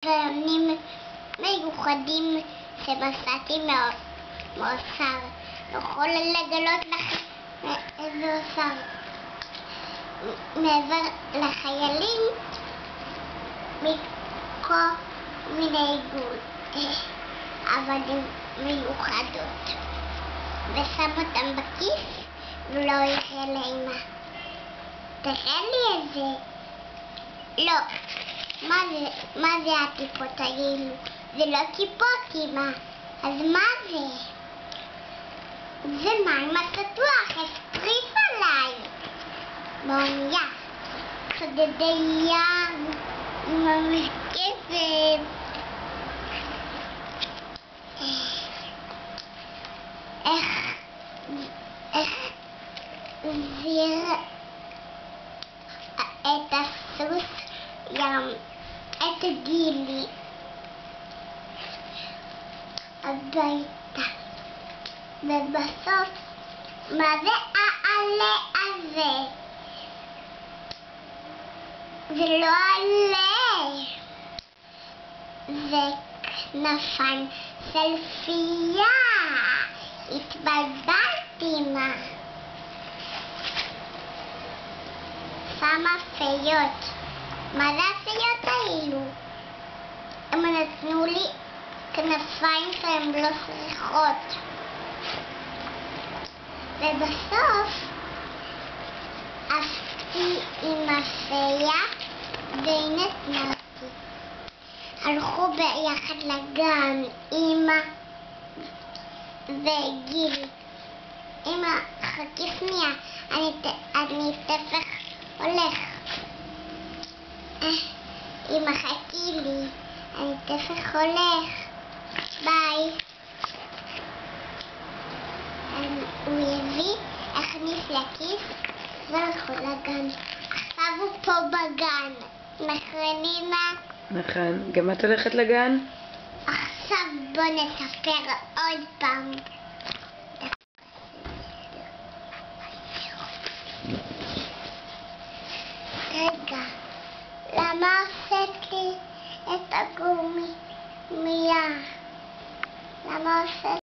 רעיונים מיוחדים שמצאתי מהאוצר. יכול לגלות לכם איזה אוצר. מעבר לחיילים מכל מיני עבדים מיוחדות, ושם אותם בכיס ולא יראה לאמא. תראה לי את זה. לא. מה זה הטיפות האלו? זה לא טיפות, אמא. אז מה זה? זה מים הסטוח, הספריס עליי. באונייה. שודדי ים עם המשקפת. איך זיר את הסוס ים, את גילי הביתה. ובסוף, מה זה העלה הזה? זה לא עלה, זה כנפיים של פייה. התבלבלתי, מה? שמה פיות. מה זה הפיות האלו? הם נתנו לי כנפיים שהן לא צריכות. ובסוף עפתי עם הפיה והיא נתנה אותי. הלכו ביחד לגן, אמא וגילי. אמא, חכי שנייה, אני תפך הולך. אמא, חכי לי, אני תפך הולך. ביי. הוא יביא, הכניס לכיס והלכו לגן. עכשיו הוא פה בגן. נכון, אמא? נכון. גם את הולכת לגן? עכשיו בוא נספר עוד פעם. רגע, למה עשית לי את הגומי? למה עשית